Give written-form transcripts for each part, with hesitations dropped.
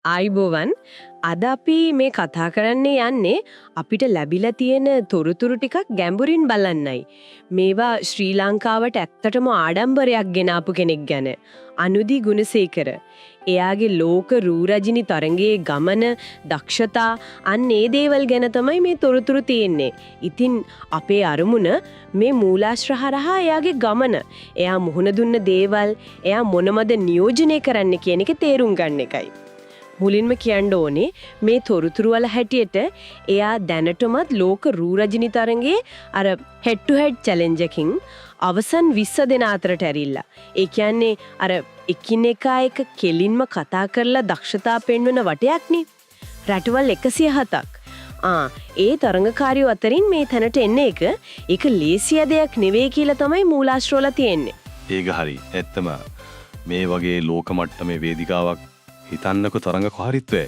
ආයිබෝවන් අද අපි මේ කතා කරන්නේ යන්නේ අපිට ලැබිලා තියෙන තොරතුරු ටිකක් ගැඹුරින් බලන්නයි. මේවා ශ්‍රී ලංකාවට ඇත්තටම ආඩම්බරයක් ගෙනාපු කෙනෙක් ගැන. අනුදි ගුණසේකර. එයාගේ ලෝක රූරජිනි තරංගයේ ගමන, දක්ෂතා අන්න ඒ දේවල් ගැන තමයි මේ තොරතුරු තියෙන්නේ. ඉතින් අපේ අරමුණ මේ මූලාශ්‍ර හරහා එයාගේ ගමන, එයා මුහුණ දුන්න දේවල්, එයා මොනවද නියෝජනය කරන්න කියන එක තේරුම් ගන්න එකයි. මුලින්ම කියන්න ඕනේ මේ තොරතුරු වල හැටියට එයා දැනටමත් ලෝක රූරජිනි තරංගයේ අර හෙඩ් ටු හෙඩ් චැලෙන්ජ් එකකින් අවසන් 20 දෙනා අතරට ඇරිලා. ඒ කියන්නේ අර එකිනෙකා එක කෙලින්ම කතා කරලා දක්ෂතා පෙන්වන වටයක්නේ. රටවල් 107ක්. ඒ තරඟකාරියෝ අතරින් මේ තැනට එන්න ඒක ලේසිය දෙයක් නෙවෙයි කියලා තමයි මූලාශ්‍රවල තියෙන්නේ. ඒක හරි. ඇත්තම මේ වගේ ලෝක මට්ටමේ වේදිකාවක් හිතන්නක තරඟකාරීත්වය.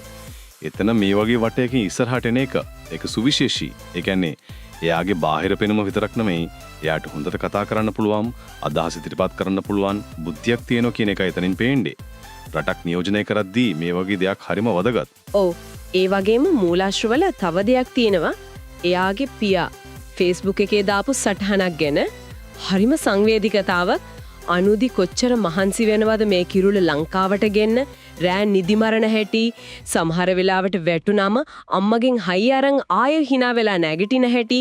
එතන මේ වගේ වටයකින් ඉස්සරහට එන එක සුවිශේෂී. ඒ කියන්නේ එයාගේ බාහිර පෙනුම විතරක් නෙමෙයි, එයාට හොඳට කතා කරන්න පුළුවන්, අදහස් ඉදිරිපත් කරන්න පුළුවන් බුද්ධියක් තියෙනවා කියන එකයි එතනින් පේන්නේ. රටක් නියෝජනය කරද්දී මේ වගේ දෙයක් හරිම වැදගත්. ඔව්. ඒ වගේම මූලාශ්‍රවල තව දෙයක් තියෙනවා. එයාගේ පියා Facebook එකේ දාපු සටහනක් ගැන හරිම සංවේදීකතාවක්. අනුදි කොච්චර මහන්සි වෙනවද මේ කිරුළ ලංකාවට ගෙන්න, රෑ නිදි මරණ හැටි, සමහර වෙලාවට වැටුනම අම්මගෙන් හයි අරන් ආය hina වෙලා නැගිටින හැටි,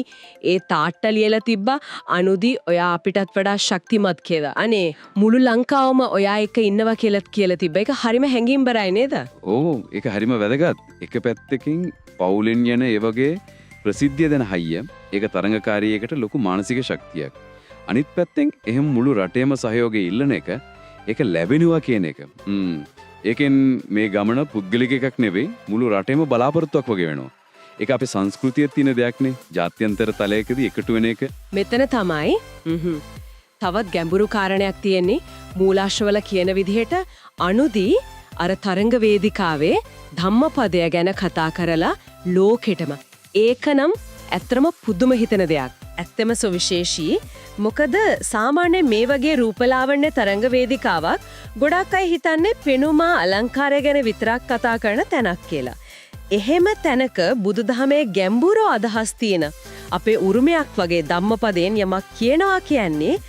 ඒ තාට්ට ලියලා තිබ්බා අනුදි ඔයා අපිටත් වඩා ශක්තිමත් කියලා. අනේ මුළු ලංකාවම ඔයා එක්ක ඉන්නවා කියලා තිබ්බ එක හරිම හැඟීම්බරයි නේද? ඕ ඒක හරිම වැදගත්. එක පැත්තකින් පවුලෙන් යන ඒ වගේ ප්‍රසිද්ධිය දෙන හයිය ඒක තරඟකාරියෙකුට ලොකු මානසික ශක්තියක්. අනිත් පැත්තෙන් එහෙම මුළු රටේම සහයෝගය ඉල්ලන එක ඒක ලැබෙනවා කියන එක. ඒකෙන් මේ ගමන පුද්ගලික එකක් නෙවෙයි, මුළු රටේම බලාපොරොත්තුවක් වගේ වෙනවා. ඒක අපේ සංස්කෘතියේ තියෙන දෙයක් නේ. ජාත්‍යන්තර තලයකදී එකතු වෙන එක. මෙතන තමයි තවත් ගැඹුරු කාරණයක් තියෙන්නේ. මූලාශ්‍රවල කියන විදිහට අනුදි අර තරංග වේදිකාවේ ධම්මපදය ගැන කතා කරලා ලෝකෙටම ඒකනම් ඇත්තම පුදුම හිතන දෙයක්. ඇත්තම සුවිශේෂී. මොකද සාමාන්‍ය මේ වගේ රූපලාවන්‍ය තරංග වේදිකාවක් ගොඩක් අය හිතන්නේ පෙනුමා අලංකාරය ගැන විතරක් කතා කරන තැනක් කියලා. එහෙම තැනක බුදුදහමේ ගැඹුරු අදහස් තියෙන අපේ උරුමයක් වගේ ධම්මපදයෙන් යමක් කියනවා කියන්නේ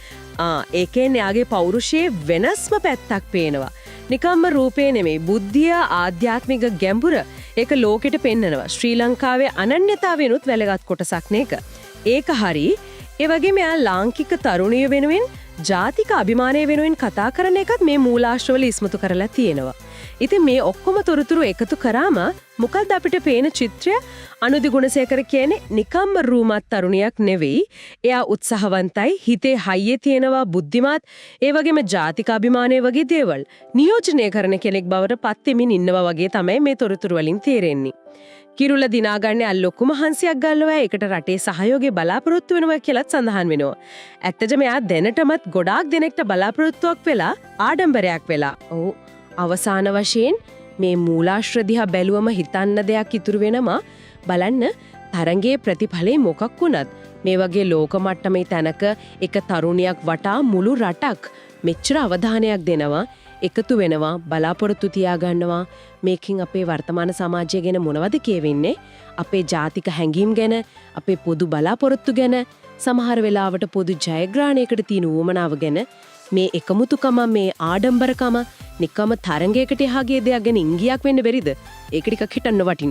ඒකෙන් යාගේ පෞරුෂයේ වෙනස්ම පැත්තක් පේනවා. නිකම්ම රූපේ නෙමෙයි, බුද්ධිය, ආධ්‍යාත්මික ගැඹුර ඒක ලෝකෙට පෙන්නනවා. ශ්‍රී ලංකාවේ අනන්‍යතාවෙනුත් වැළගත් කොටසක් නේක. ඒක හරි. ඒ වගේම එයා ලාංකික තරුණිය වෙනුවෙන්, ජාතික අභිමානය වෙනුවෙන් කතා කරන එකත් මේ මූලාශ්‍රවල ඉස්මතු කරලා තියෙනවා. ඉතින් මේ ඔක්කොම තොරතුරු එකතු කරාම මොකද්ද අපිට පේන චිත්‍රය? අනුදි ගුණසේකර කියන්නේ නිකම්ම රූමත් තරුණියක් නෙවෙයි. එයා උත්සාහවන්තයි, හිතේ හයිය තියෙනවා, බුද්ධිමත්, ඒ වගේම ජාතික අභිමානය වගේ දේවල් නියෝජනය කරන කෙනෙක් බවට පත් වෙමින් ඉන්නවා වගේ තමයි මේ තොරතුරු වලින් තේරෙන්නේ. කිරුළ දිනාගන්නේ අල්ලොක්කුම හන්සියක් ගල්ලවා ඒකට රටේ සහයෝගය බලාපොරොත්තු වෙනවා කියලත් සඳහන් වෙනවා. ඇත්තටම එයා දැනටමත් ගොඩාක් දෙනෙක්ට බලාපොරොත්තුවක් වෙලා ආඩම්බරයක් වෙලා. ඔව්. අවසාන වශයෙන් මේ මූලාශ්‍ර දිහා බැලුවම හිතන්න දෙයක් ඉතුරු වෙනවා. බලන්න තරංගයේ ප්‍රතිඵලෙ මොකක් වුණත් මේ වගේ ලෝක මට්ටමේ තැනක එක තරුණියක් වටා මුළු රටක් මෙච්චර අවධානයක් දෙනවා, එකතු වෙනවා, බලාපොරොත්තු තියාගන්නවා. මේකින් අපේ වර්තමාන සමාජය ගැන මොනවද කියවෙන්නේ? අපේ ජාතික හැඟීම් ගැන, අපේ පොදු බලාපොරොත්තු ගැන, සමහර වෙලාවට පොදු ජයග්‍රහණයකට තියෙන උවමනාව ගැන, මේ එකමුතුකම, මේ ආඩම්බරකම නිකම්ම තරංගයකට එහාගේ දෙයක් ගැන ඉංගියක් වෙන්න බැරිද? ඒක ටිකක් හිතන්න වටිනවා.